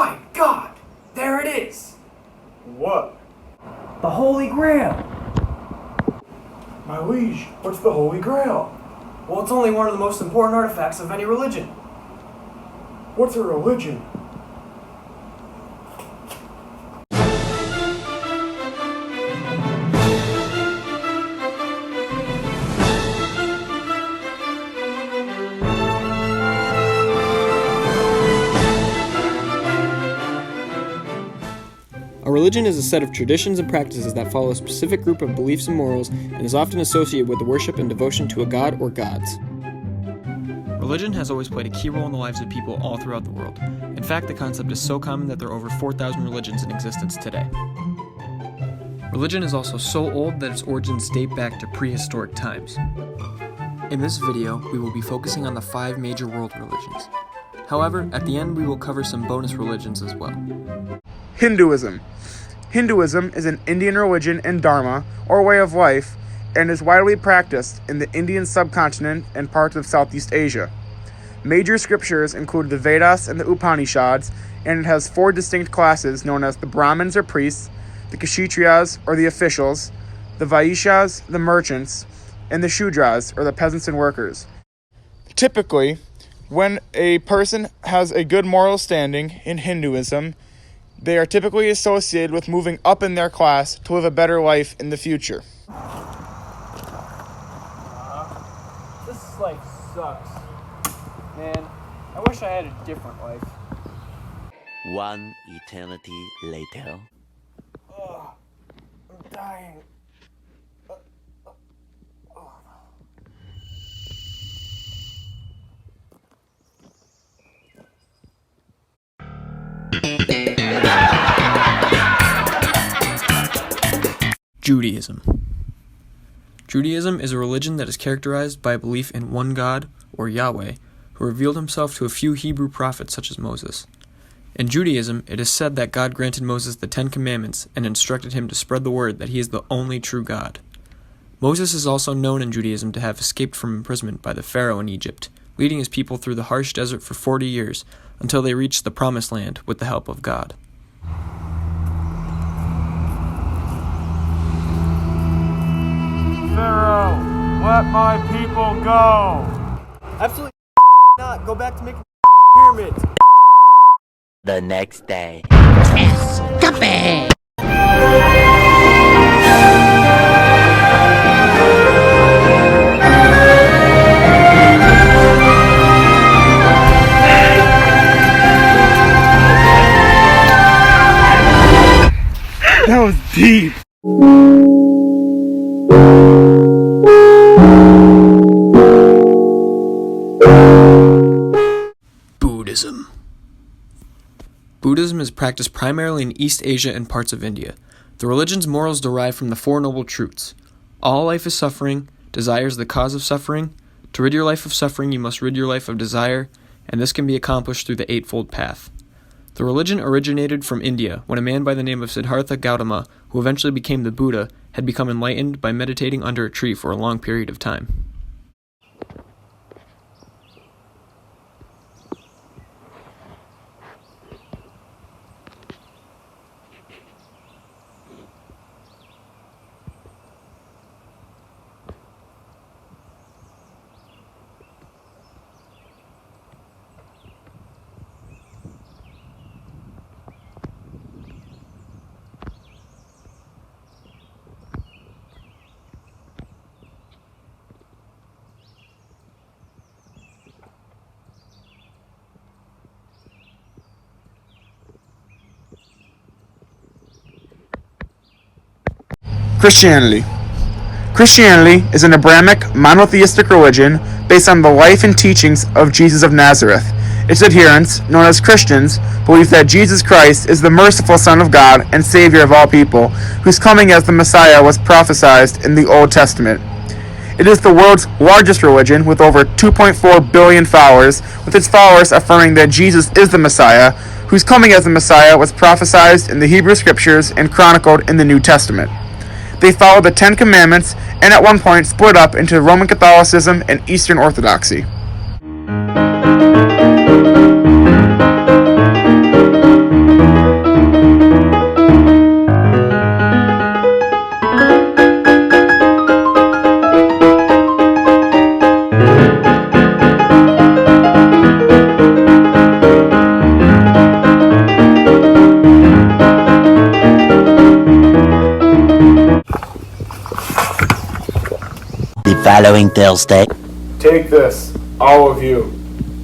My God! There it is! What? The Holy Grail! My liege, what's the Holy Grail? Well, it's only one of the most important artifacts of any religion. What's a religion? A religion is a set of traditions and practices that follow a specific group of beliefs and morals and is often associated with the worship and devotion to a god or gods. Religion has always played a key role in the lives of people all throughout the world. In fact, the concept is so common that there are over 4,000 religions in existence today. Religion is also so old that its origins date back to prehistoric times. In this video, we will be focusing on the 5 major world religions. However, at the end we will cover some bonus religions as well. Hinduism. Hinduism is an Indian religion and dharma, or way of life, and is widely practiced in the Indian subcontinent and parts of Southeast Asia. Major scriptures include the Vedas and the Upanishads, and it has 4 distinct classes known as the Brahmins or priests, the Kshatriyas or the officials, the Vaishyas, the merchants, and the Shudras or the peasants and workers. Typically, when a person has a good moral standing in Hinduism, they are typically associated with moving up in their class to live a better life in the future. This life sucks. Man, I wish I had a different life. One eternity later. Ugh, I'm dying. Judaism. Judaism is a religion that is characterized by a belief in one God, or Yahweh, who revealed himself to a few Hebrew prophets such as Moses. In Judaism, it is said that God granted Moses the 10 Commandments and instructed him to spread the word that he is the only true God. Moses is also known in Judaism to have escaped from imprisonment by the Pharaoh in Egypt, leading his people through the harsh desert for 40 years until they reached the Promised Land with the help of God. Pharaoh, let my people go! Absolutely not. Go back to making pyramids. The next day. Escape! That was deep. Buddhism. Buddhism is practiced primarily in East Asia and parts of India. The religion's morals derive from the 4 noble truths. All life is suffering, desire is the cause of suffering. To rid your life of suffering, you must rid your life of desire, and this can be accomplished through the Eightfold Path. The religion originated from India when a man by the name of Siddhartha Gautama, who eventually became the Buddha, had become enlightened by meditating under a tree for a long period of time. Christianity. Christianity is an Abrahamic monotheistic religion based on the life and teachings of Jesus of Nazareth. Its adherents, known as Christians, believe that Jesus Christ is the merciful Son of God and Savior of all people, whose coming as the Messiah was prophesied in the Old Testament. It is the world's largest religion with over 2.4 billion followers, with its followers affirming that Jesus is the Messiah, whose coming as the Messiah was prophesied in the Hebrew Scriptures and chronicled in the New Testament. They follow the 10 Commandments and at one point split up into Roman Catholicism and Eastern Orthodoxy. following Thursday. Take this, all of you,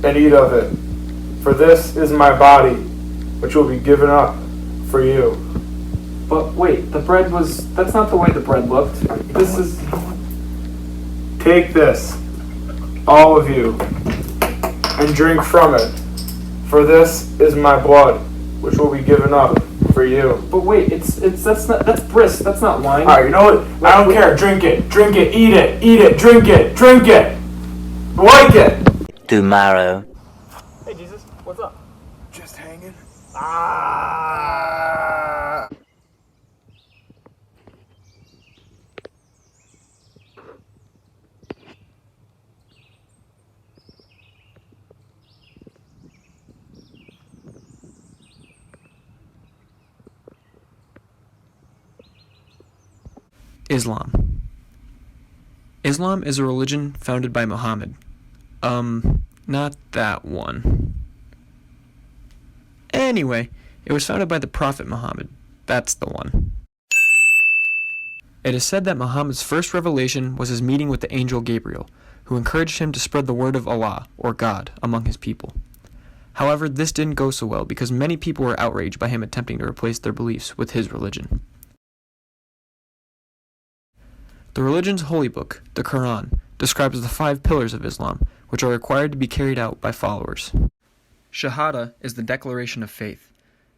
and eat of it. For this is my body, which will be given up for you. But wait, that's not the way the bread looked. This is... Take this, all of you, and drink from it. For this is my blood, which will be given up for you. But wait, that's brisk, that's not wine. Alright, you know what? I don't care. Drink it, eat it, drink it. Like it. Tomorrow. Hey Jesus, what's up? Just hanging. Islam. Islam is a religion founded by Muhammad. Not that one. Anyway, it was founded by the Prophet Muhammad. That's the one. It is said that Muhammad's first revelation was his meeting with the angel Gabriel, who encouraged him to spread the word of Allah, or God, among his people. However, this didn't go so well because many people were outraged by him attempting to replace their beliefs with his religion. The religion's holy book, the Quran, describes the 5 pillars of Islam, which are required to be carried out by followers. Shahada is the declaration of faith.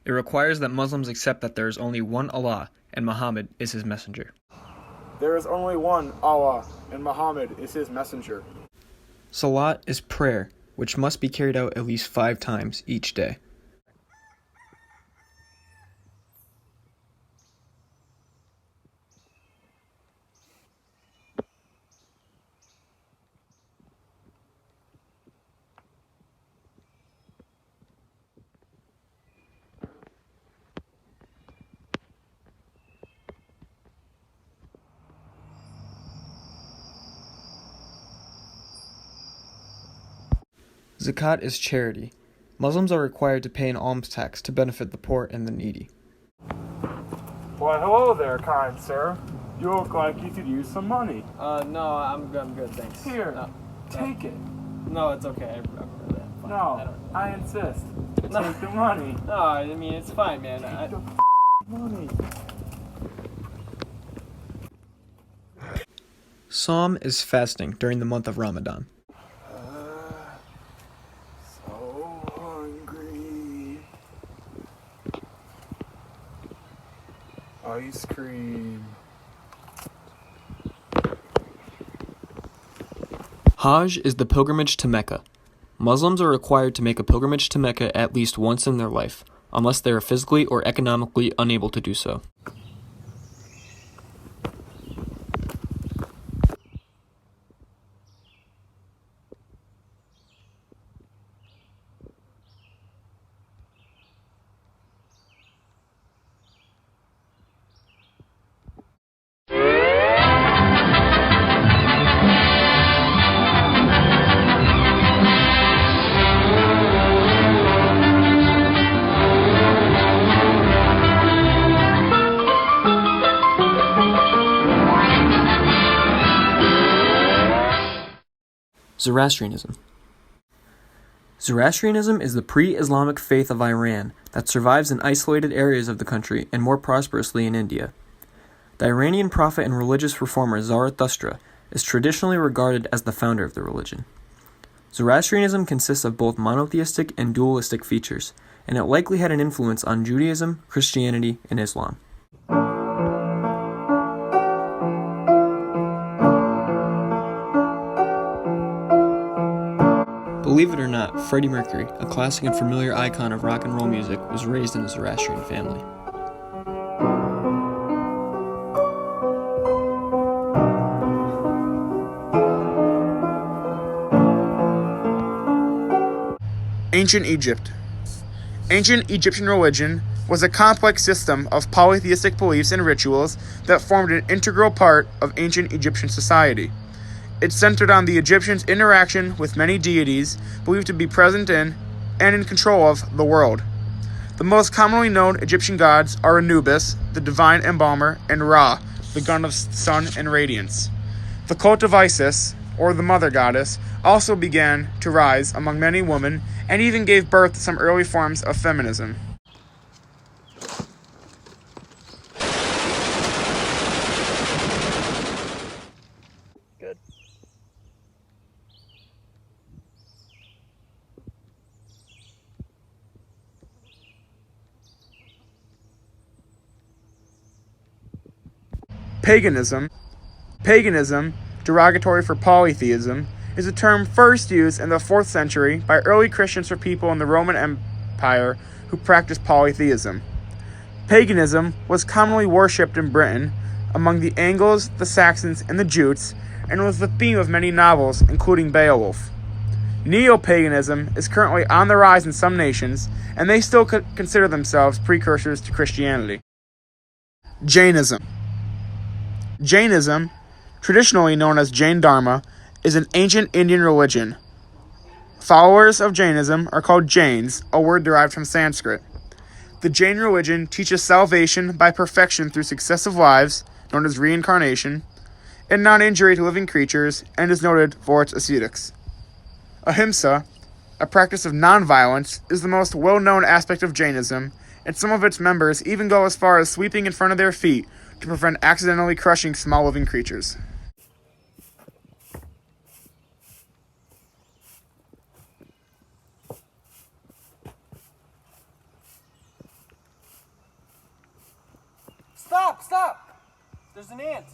It requires that Muslims accept that there is only one Allah, and Muhammad is his messenger. There is only one Allah, and Muhammad is his messenger. Salat is prayer, which must be carried out at least 5 times each day. Zakat is charity. Muslims are required to pay an alms tax to benefit the poor and the needy. Why, hello there, kind sir. You look like you could use some money. No, I'm good, thanks. Here, No, take it. no, it's okay. I'm really fine. No, I insist. Take the money. No, I mean, it's fine, man. Take the money. Psalm is fasting during the month of Ramadan. So hungry. Ice cream. Hajj is the pilgrimage to Mecca. Muslims are required to make a pilgrimage to Mecca at least once in their life, unless they are physically or economically unable to do so. Zoroastrianism. Zoroastrianism is the pre-Islamic faith of Iran that survives in isolated areas of the country and more prosperously in India. The Iranian prophet and religious reformer Zarathustra is traditionally regarded as the founder of the religion. Zoroastrianism consists of both monotheistic and dualistic features, and it likely had an influence on Judaism, Christianity, and Islam. Believe it or not, Freddie Mercury, a classic and familiar icon of rock and roll music, was raised in a Zoroastrian family. Ancient Egypt. Ancient Egyptian religion was a complex system of polytheistic beliefs and rituals that formed an integral part of ancient Egyptian society. It centered on the Egyptians' interaction with many deities believed to be present in and in control of the world. The most commonly known Egyptian gods are Anubis, the divine embalmer, and Ra, the god of sun and radiance. The cult of Isis, or the mother goddess, also began to rise among many women and even gave birth to some early forms of feminism. Good. Paganism, derogatory for polytheism, is a term first used in the 4th century by early Christians for people in the Roman Empire who practiced polytheism. Paganism was commonly worshipped in Britain among the Angles, the Saxons, and the Jutes, and was the theme of many novels, including Beowulf. Neo-paganism is currently on the rise in some nations, and they still consider themselves precursors to Christianity. Jainism, traditionally known as Jain Dharma, is an ancient Indian religion. Followers of Jainism are called Jains, a word derived from Sanskrit. The Jain religion teaches salvation by perfection through successive lives, known as reincarnation, and non-injury to living creatures, and is noted for its ascetics. Ahimsa, a practice of non-violence, is the most well-known aspect of Jainism, and some of its members even go as far as sweeping in front of their feet to prevent accidentally crushing small living creatures. Stop! Stop! There's an ant.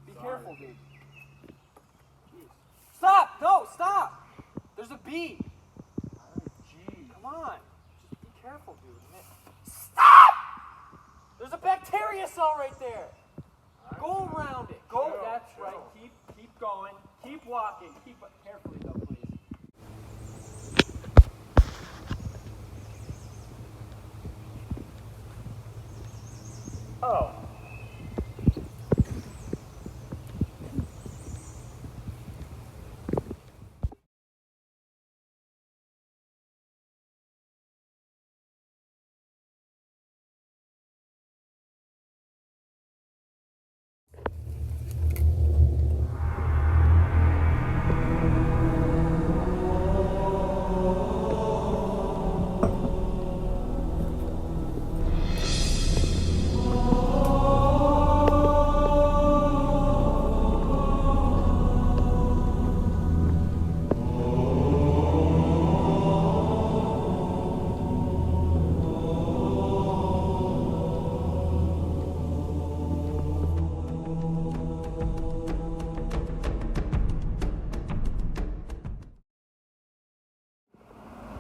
Be careful, dude. Stop! No, stop! There's a bee. Come on. Just be careful, dude. Stop! There's a bacteria cell right there. Go around it. Go. That's right. Keep going. Keep walking. Keep carefully though, please. Oh.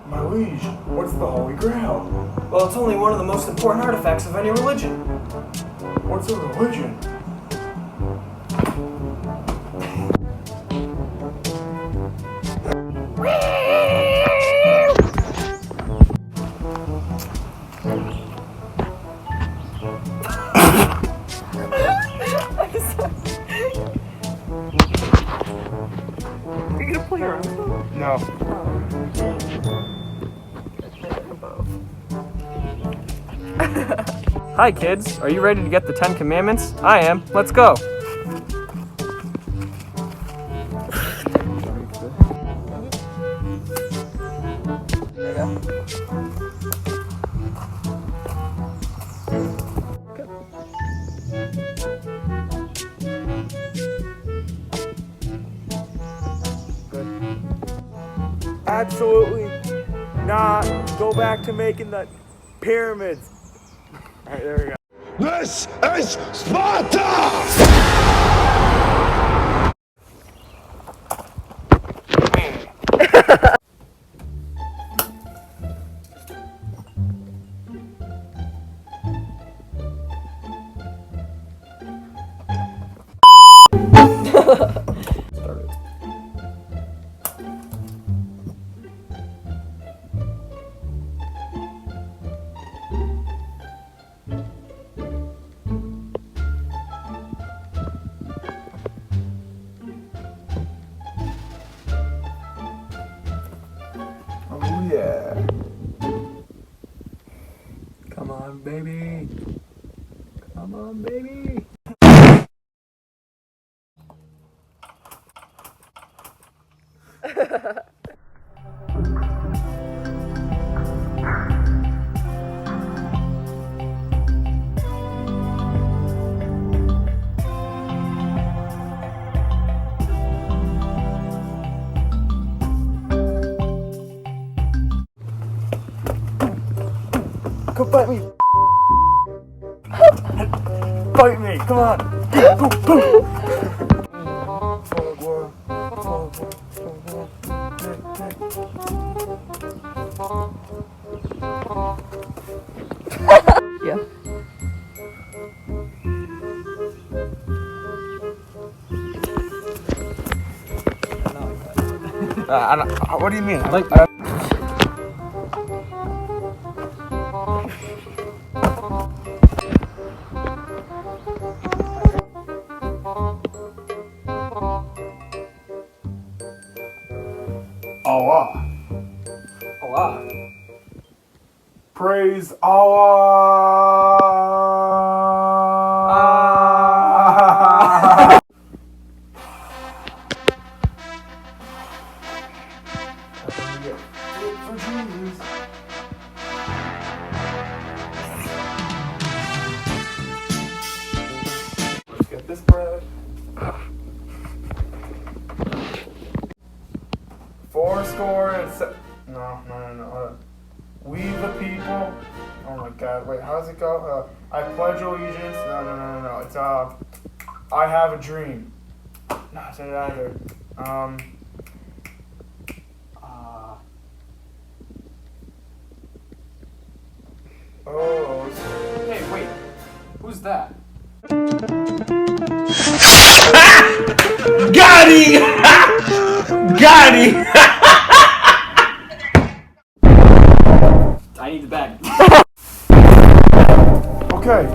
My liege, what's the Holy Grail? Well, it's only one of the most important artifacts of any religion. What's a religion? Are you gonna play around with them? No. Hi kids, are you ready to get the 10 Commandments? I am. Let's go. Absolutely not. Go back to making the pyramids. All right, there we go. This is Sparta! Oh yeah. Come on, baby. Come on, baby. come bite me. Bite me, come on. Yeah. What do you mean? Allah. Allah. Praise Allah. For Jesus. Let's get this bread. Fourscore and no. We the people. Oh my God! Wait, how does it go? I pledge allegiance. No. It's I have a dream. Not it either. Oh. Hey, wait. Who's that? Got him! Got him! I need the bag.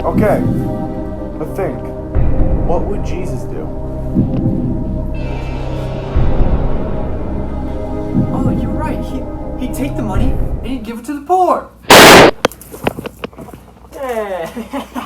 Okay. But think, what would Jesus do? Oh, you're right. He'd take the money and he'd give it to the poor. Yeah.